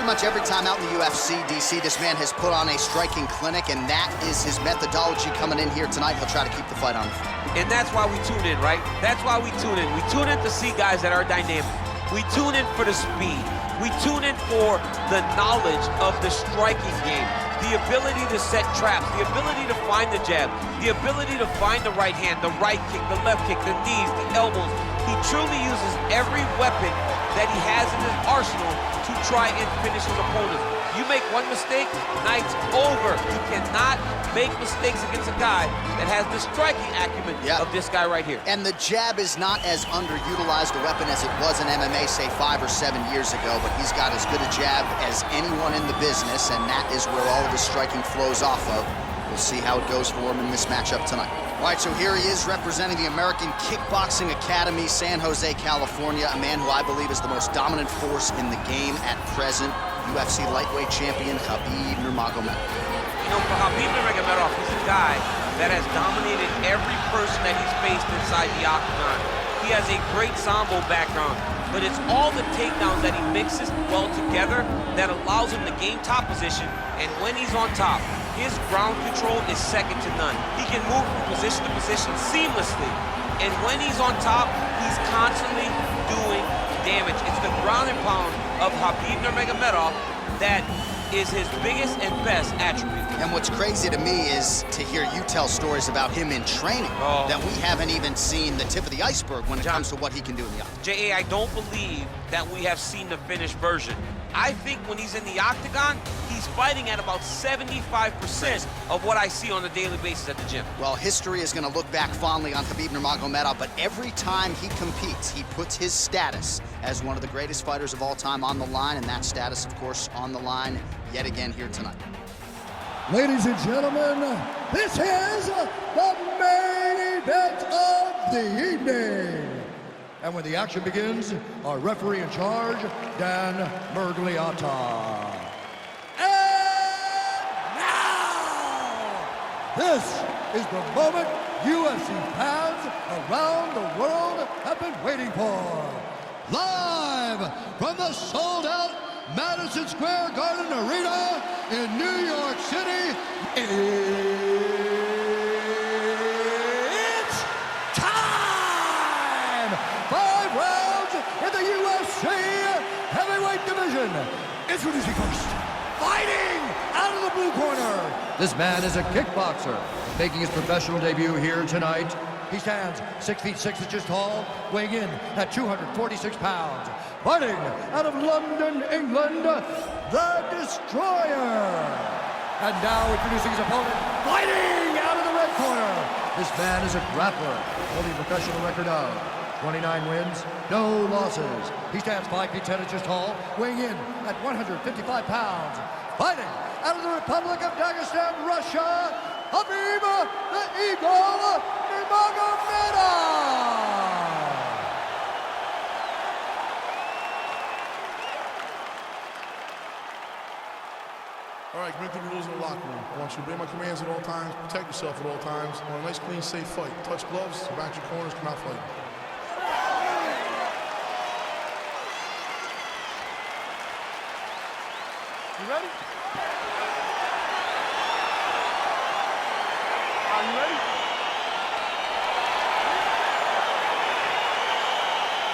much every time out in the UFC, DC, this man has put on a striking clinic, and that is his methodology coming in here tonight. He'll try to keep the fight on the feet. And that's why we tune in, right? That's why we tune in. We tune in to see guys that are dynamic. We tune in for the speed. We tune in for the knowledge of the striking game, the ability to set traps, the ability to find the jab, the ability to find the right hand, the right kick, the left kick, the knees, the elbows. He truly uses every weapon that he has in his arsenal to try and finish his opponent. You make one mistake, night's over. You cannot make mistakes against a guy that has the striking acumen of this guy right here. And the jab is not as underutilized a weapon as it was in MMA, say 5 or 7 years ago, but he's got as good a jab as anyone in the business, and that is where all of his striking flows off of. We'll see how it goes for him in this matchup tonight. All right, so here he is representing the American Kickboxing Academy, San Jose, California, a man who I believe is the most dominant force in the game at present, UFC Lightweight Champion Khabib Nurmagomedov. You know, for Khabib Nurmagomedov, he's a guy that has dominated every person that he's faced inside the octagon. He has a great Sambo background, but it's all the takedowns that he mixes well together that allows him to gain top position, and when he's on top, his ground control is second to none. He can move from position to position seamlessly, and when he's on top, he's constantly doing damage. It's the ground and pound of Khabib Nurmagomedov that is his biggest and best attribute. And what's crazy to me is to hear you tell stories about him in training that we haven't even seen the tip of the iceberg when it comes to what he can do in the octagon. J.A., I don't believe that we have seen the finished version. I think when he's in the octagon, he's fighting at about 75% of what I see on a daily basis at the gym. Well, history is going to look back fondly on Khabib Nurmagomedov, but every time he competes, he puts his status as one of the greatest fighters of all time on the line, and that status, of course, on the line yet again here tonight. Ladies and gentlemen, this is the main event of the evening. And when the action begins, our referee in charge, Dan Mergliata. And now, this is the moment UFC fans around the world have been waiting for. Live from the sold-out Madison Square Garden Arena in New York City, it's time! 5 rounds in the UFC heavyweight division. Introducing first, fighting out of the blue corner. This man is a kickboxer, making his professional debut here tonight. He stands 6 feet 6 inches tall, weighing in at 246 pounds. Fighting out of London, England, the Destroyer. And now introducing his opponent, fighting out of the red corner. This man is a grappler, holding a professional record of 29 wins, no losses. He stands 5 feet 10 inches tall, weighing in at 155 pounds. Fighting out of the Republic of Dagestan, Russia, Khabib the Eagle Nurmagomedov. All right, commit to the rules in the locker room. I want you to obey my commands at all times, protect yourself at all times. I want a nice, clean, safe fight. Touch gloves, back your corners, come out fighting. You ready? Are you ready?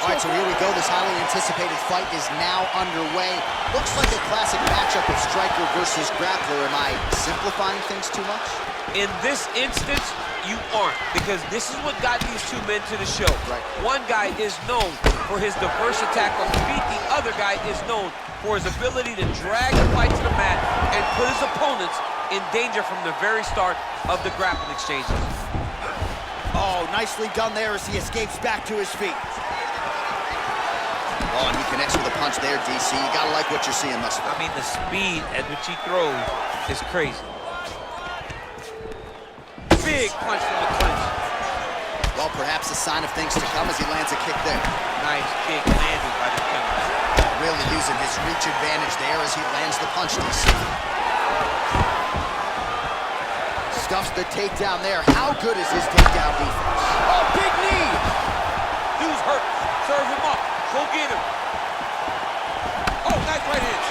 All right, so here we go. This highly anticipated fight is now underway. Looks like a classic matchup of striker versus grappler. Am I simplifying things too much? In this instance, you aren't, because this is what got these two men to the show. Right. One guy is known for his diverse attack on the feet. The other guy is known for his ability to drag the fight to the mat and put his opponents in danger from the very start of the grappling exchanges. Oh, nicely done there as he escapes back to his feet. Oh, and he connects with a punch there, DC. You gotta like what you're seeing thus far. I mean, the speed at which he throws is crazy. Big punch from the clinch. Well, perhaps a sign of things to come as he lands a kick there. Nice kick landed by the gentleman. Really using his reach advantage there as he lands the punch, DC. Stuffs the takedown there. How good is his takedown defense? Oh, big knee! Dude's hurt. Serve him up. Go get him. Oh, nice right hand.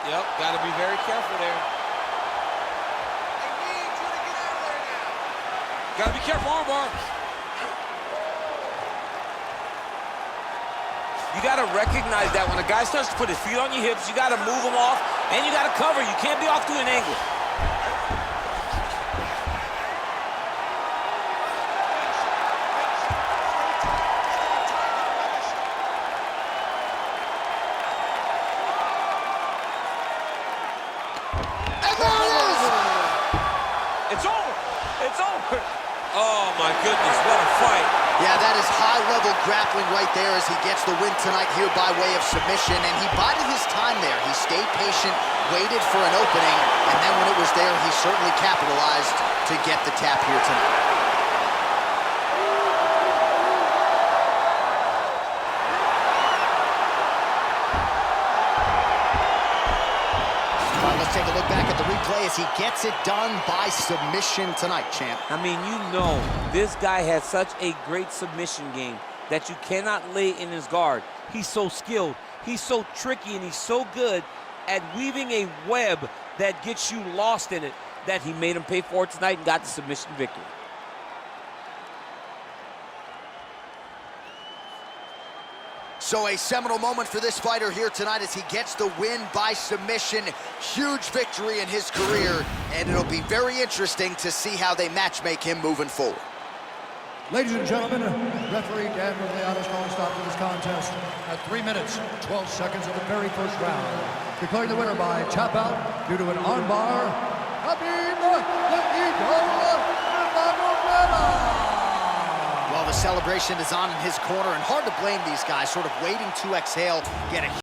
Yep, got to be very careful there. Got to be careful, armbar. You got to recognize that when a guy starts to put his feet on your hips, you got to move him off, and you got to cover. You can't be off to an angle. It's over. It's over. Oh, my goodness, what a fight. Yeah, that is high-level grappling right there as he gets the win tonight here by way of submission, and he bided his time there. He stayed patient, waited for an opening, and then when it was there, he certainly capitalized to get the tap here tonight. Let's take a look back at the replay as he gets it done by submission tonight, champ. I mean, you know, this guy has such a great submission game that you cannot lay in his guard. He's so skilled, he's so tricky, and he's so good at weaving a web that gets you lost in it that he made him pay for it tonight and got the submission victory. So a seminal moment for this fighter here tonight as he gets the win by submission. Huge victory in his career, and it'll be very interesting to see how they matchmake him moving forward. Ladies and gentlemen, referee Dan Dagestan calling stop to this contest at 3 minutes, 12 seconds of the very first round. Declaring the winner by tap out due to an armbar, Khabib Nurmagomedov. Well, the celebration is on in his corner, and hard to blame these guys, sort of waiting to exhale, get a